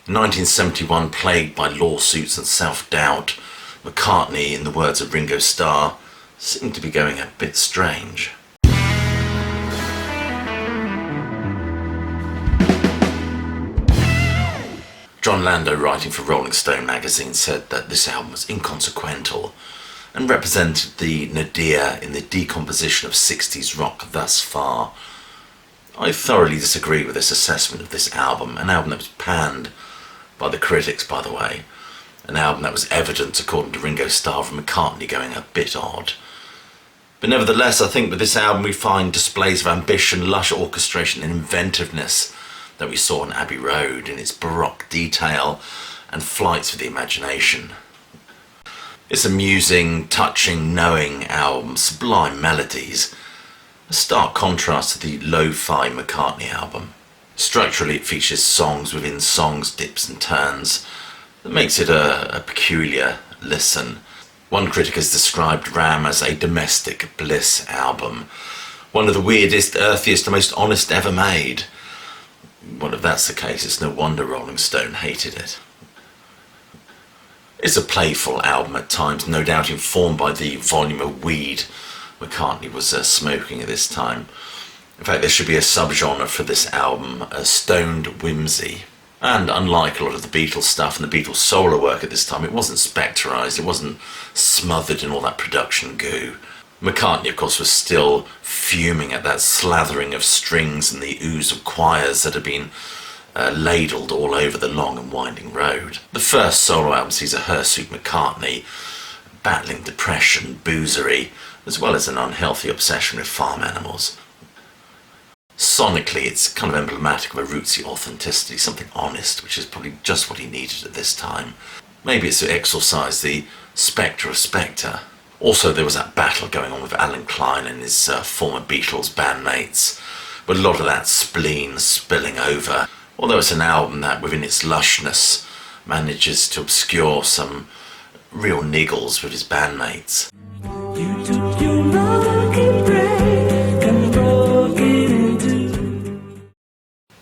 In 1971, plagued by lawsuits and self-doubt, McCartney, in the words of Ringo Starr, seemed to be going a bit strange. John Landau, writing for Rolling Stone magazine, said that this album was inconsequential and represented the nadir in the decomposition of 60s rock thus far. I thoroughly disagree with this assessment of this album, an album that was panned by the critics, by the way, an album that was evident, according to Ringo Starr, of McCartney going a bit odd. But nevertheless, I think with this album we find displays of ambition, lush orchestration and inventiveness that we saw in Abbey Road, in its baroque detail and flights with the imagination. It's a musing, touching, knowing album, sublime melodies, a stark contrast to the lo-fi McCartney album. Structurally it features songs within songs, dips and turns, that makes it a peculiar listen. One critic has described Ram as a domestic bliss album, one of the weirdest, earthiest and most honest ever made. Well, if that's the case, it's no wonder Rolling Stone hated it. It's a playful album at times, no doubt informed by the volume of weed McCartney was smoking at this time. In fact, there should be a subgenre for this album, stoned whimsy. And unlike a lot of the Beatles stuff and the Beatles solo work at this time, it wasn't spectrised, it wasn't smothered in all that production goo. McCartney, of course, was still fuming at that slathering of strings and the ooze of choirs that had been ladled all over the long and winding road. The first solo album sees a hirsute McCartney battling depression, boozery, as well as an unhealthy obsession with farm animals. Sonically, it's kind of emblematic of a rootsy authenticity, something honest, which is probably just what he needed at this time. Maybe it's to exorcise the spectre of Spectre. Also, there was that battle going on with Alan Klein and his former Beatles bandmates, with a lot of that spleen spilling over. Although it's an album that, within its lushness, manages to obscure some real niggles with his bandmates. You took your lucky break and broke it into.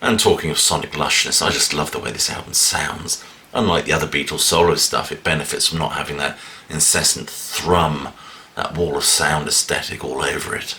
And talking of sonic lushness, I just love the way this album sounds. Unlike the other Beatles solo stuff, it benefits from not having that incessant thrum, that wall of sound aesthetic all over it.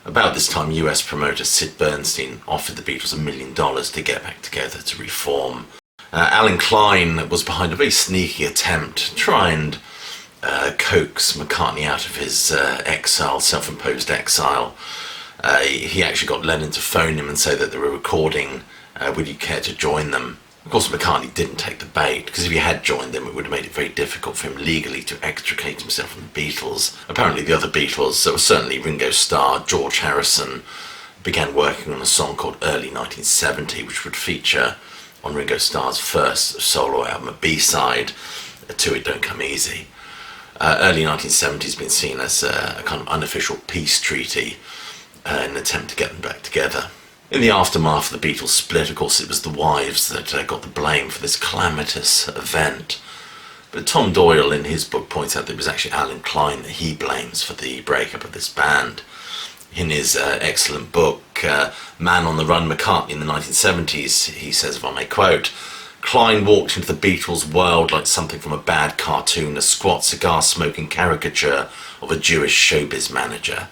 About this time, US promoter Sid Bernstein offered the Beatles $1 million to get back together to reform. Alan Klein was behind a very sneaky attempt to try and coax McCartney out of his exile, self-imposed exile. He actually got Lennon to phone him and say that they were recording Would You Care to Join Them? Of course, McCartney didn't take the bait, because if he had joined them, it would have made it very difficult for him legally to extricate himself from the Beatles. Apparently the other Beatles, certainly Ringo Starr, George Harrison, began working on a song called Early 1970, which would feature on Ringo Starr's first solo album, a B-side to It Don't Come Easy. Early 1970 has been seen as a kind of unofficial peace treaty in an attempt to get them back together. In the aftermath of the Beatles split, of course, it was the wives that got the blame for this calamitous event. But Tom Doyle, in his book, points out that it was actually Alan Klein that he blames for the breakup of this band. In his excellent book, Man on the Run, McCartney in the 1970s, he says, if I may quote, Klein walked into the Beatles' world like something from a bad cartoon, a squat cigar-smoking caricature of a Jewish showbiz manager.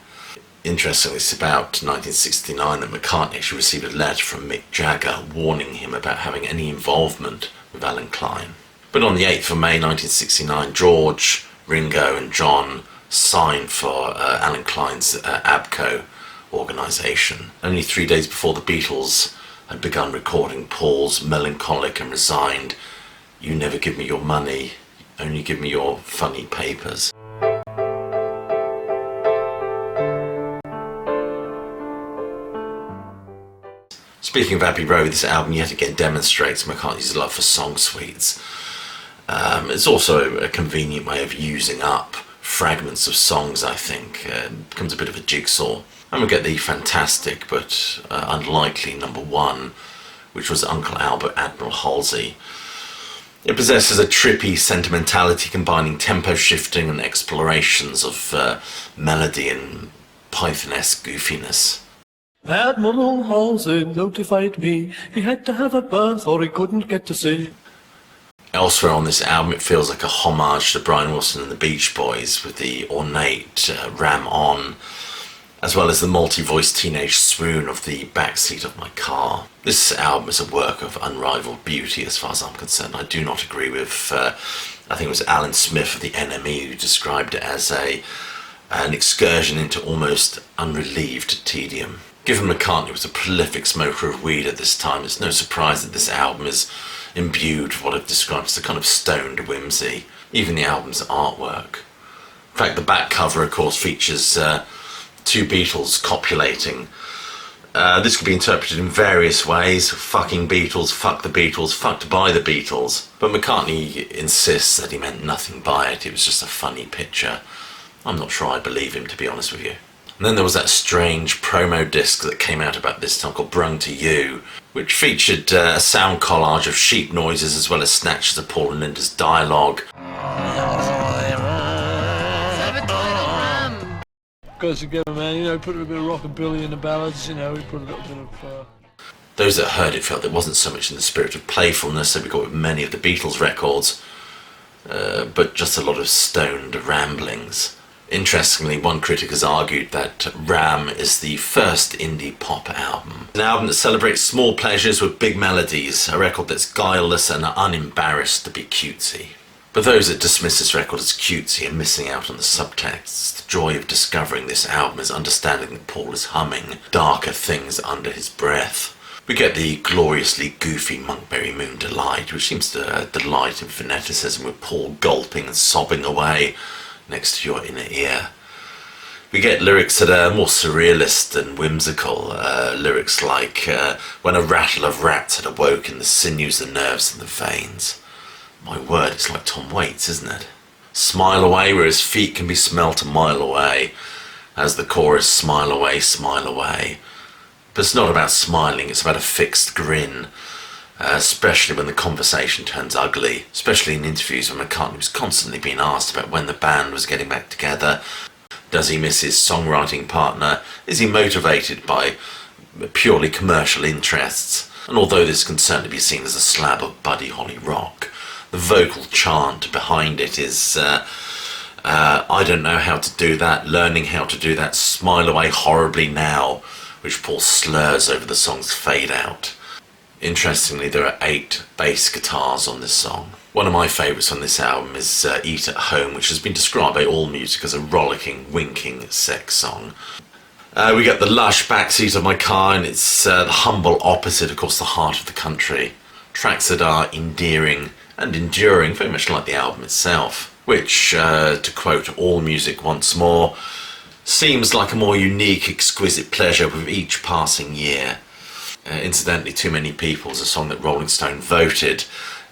Interestingly, it's about 1969 that McCartney actually received a letter from Mick Jagger warning him about having any involvement with Alan Klein. But on the 8th of May 1969, George, Ringo and John signed for Alan Klein's ABCO organisation. Only 3 days before the Beatles had begun recording Paul's melancholic and resigned You Never Give Me Your Money, Only Give Me Your Funny Papers. Speaking of Abbey Road, this album yet again demonstrates McCartney's love for song suites. It's also a convenient way of using up fragments of songs, I think. It becomes a bit of a jigsaw. And we get the fantastic but unlikely number one, which was Uncle Albert Admiral Halsey. It possesses a trippy sentimentality combining tempo shifting and explorations of melody and Python-esque goofiness. Admiral Halsey notified me he had to have a berth or he couldn't get to sea. Elsewhere on this album, it feels like a homage to Brian Wilson and the Beach Boys, with the ornate Ram on, as well as the multi-voiced teenage swoon of the backseat of my car. This album is a work of unrivaled beauty as far as I'm concerned. I do not agree with, I think it was Alan Smith of the NME who described it as an excursion into almost unrelieved tedium. Given McCartney was a prolific smoker of weed at this time, it's no surprise that this album is imbued with what I've described as a kind of stoned whimsy, even the album's artwork. In fact, the back cover, of course, features two Beatles copulating. This could be interpreted in various ways: fucking Beatles, fuck the Beatles, fucked by the Beatles. But McCartney insists that he meant nothing by it, it was just a funny picture. I'm not sure I believe him, to be honest with you. And then there was that strange promo disc that came out about this time called Brung to You, which featured a sound collage of sheep noises as well as snatches of Paul and Linda's dialogue. Goes together, man, you know, put a bit of rockabilly in the ballads, you know, we put a little bit of... Those that heard it felt it wasn't so much in the spirit of playfulness that we got with many of the Beatles records, but just a lot of stoned ramblings. Interestingly, one critic has argued that Ram is the first indie pop album. An album that celebrates small pleasures with big melodies, a record that's guileless and unembarrassed to be cutesy. But those that dismiss this record as cutesy are missing out on the subtext. The joy of discovering this album is understanding that Paul is humming darker things under his breath. We get the gloriously goofy Monkberry Moon Delight, which seems to delight in phoneticism, with Paul gulping and sobbing away next to your inner ear. We get lyrics that are more surrealist and whimsical, lyrics like, when a rattle of rats had awoken the sinews, the nerves and the veins. My word, it's like Tom Waits, isn't it? Smile away where his feet can be smelt a mile away. As the chorus, smile away, smile away. But it's not about smiling, it's about a fixed grin. Especially when the conversation turns ugly, especially in interviews when McCartney was constantly being asked about when the band was getting back together. Does he miss his songwriting partner? Is he motivated by purely commercial interests? And although this can certainly be seen as a slab of Buddy Holly rock, the vocal chant behind it is, I don't know how to do that, learning how to do that, smile away horribly now, which Paul slurs over the song's fade out. Interestingly, there are 8 bass guitars on this song. One of my favourites on this album is Eat at Home, which has been described by AllMusic as a rollicking, winking sex song. We get the lush backseat of my car, and it's the humble opposite, of course, the heart of the country. Tracks that are endearing and enduring, very much like the album itself, which, to quote AllMusic once more, seems like a more unique, exquisite pleasure with each passing year. Incidentally, Too Many People is a song that Rolling Stone voted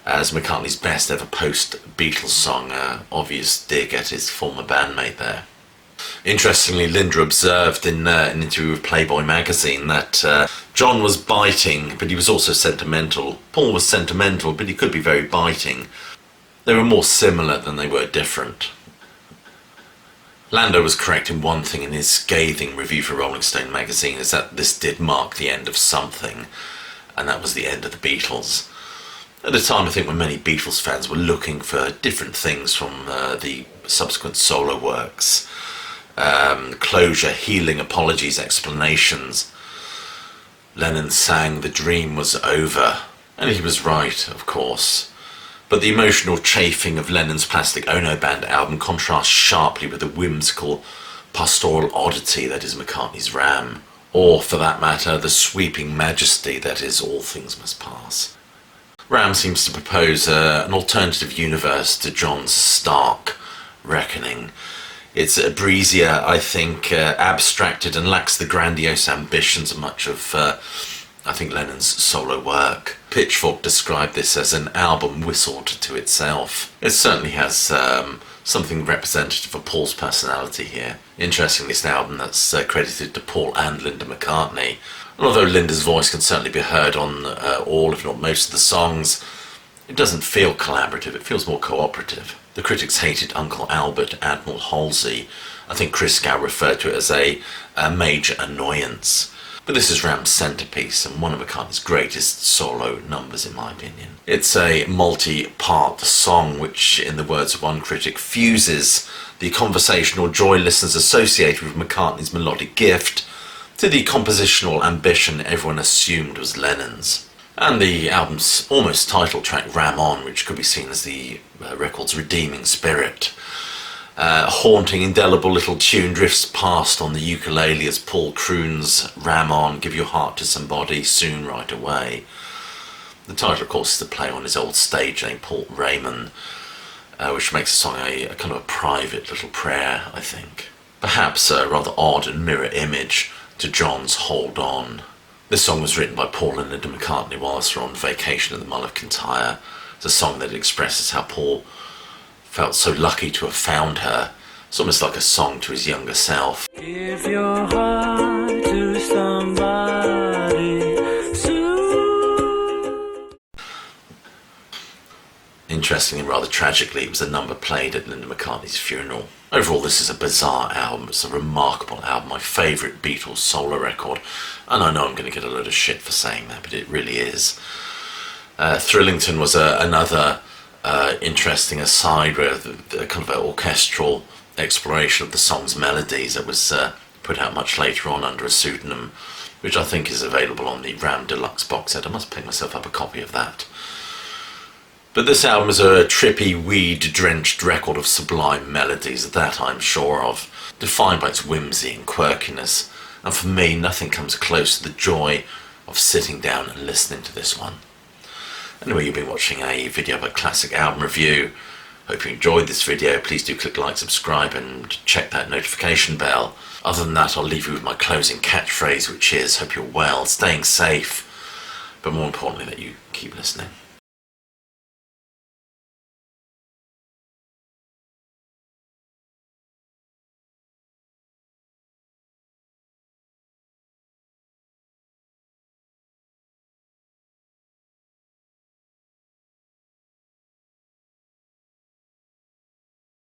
as McCartney's best ever post-Beatles song, obvious dig at his former bandmate there. Interestingly, Linda observed in an interview with Playboy magazine that John was biting, but he was also sentimental. Paul was sentimental, but he could be very biting. They were more similar than they were different. Lando was correct in one thing in his scathing review for Rolling Stone magazine, is that this did mark the end of something, and that was the end of the Beatles. At a time, I think, when many Beatles fans were looking for different things from the subsequent solo works. Closure, healing, apologies, explanations. Lennon sang "The dream was over," and he was right, of course. But the emotional chafing of Lennon's Plastic Ono Band album contrasts sharply with the whimsical pastoral oddity that is McCartney's Ram, or, for that matter, the sweeping majesty that is All Things Must Pass. Ram seems to propose an alternative universe to John's stark reckoning. It's breezier, I think, abstracted, and lacks the grandiose ambitions of much of, I think, Lennon's solo work. Pitchfork described this as an album whistled to itself. It certainly has something representative of Paul's personality here. Interestingly, it's an album that's credited to Paul and Linda McCartney. And although Linda's voice can certainly be heard on all, if not most, of the songs, it doesn't feel collaborative, it feels more cooperative. The critics hated Uncle Albert, Admiral Halsey. I think Chris Gow referred to it as a major annoyance. But this is Ram's centrepiece and one of McCartney's greatest solo numbers in my opinion. It's a multi-part song which, in the words of one critic, fuses the conversational joy listeners associated with McCartney's melodic gift to the compositional ambition everyone assumed was Lennon's. And the album's almost title track, Ram On, which could be seen as the record's redeeming spirit. A haunting, indelible little tune drifts past on the ukulele as Paul croons Ram On, give your heart to somebody soon, right away. The title, of course, is a play on his old stage name, Paul Raymond, which makes the song a kind of a private little prayer, I think. Perhaps a rather odd and mirror image to John's Hold On. This song was written by Paul and Linda McCartney whilst they were on vacation at the Mull of Kintyre. It's a song that expresses how Paul felt so lucky to have found her. It's almost like a song to his younger self. Give your heart to somebody soon. Interestingly, rather tragically, it was a number played at Linda McCartney's funeral. Overall, this is a bizarre album. It's a remarkable album, my favourite Beatles solo record. And I know I'm going to get a load of shit for saying that, but it really is. Thrillington was another interesting aside, where the kind of orchestral exploration of the song's melodies that was put out much later on under a pseudonym, which I think is available on the Ram Deluxe box set. I must pick myself up a copy of that. But this album is a trippy, weed-drenched record of sublime melodies, that I'm sure of, defined by its whimsy and quirkiness, and for me nothing comes close to the joy of sitting down and listening to this one. Anyway, you've been watching a video of a classic album review. Hope you enjoyed this video. Please do click like, subscribe and check that notification bell. Other than that, I'll leave you with my closing catchphrase, which is, hope you're well, staying safe, but more importantly that you keep listening.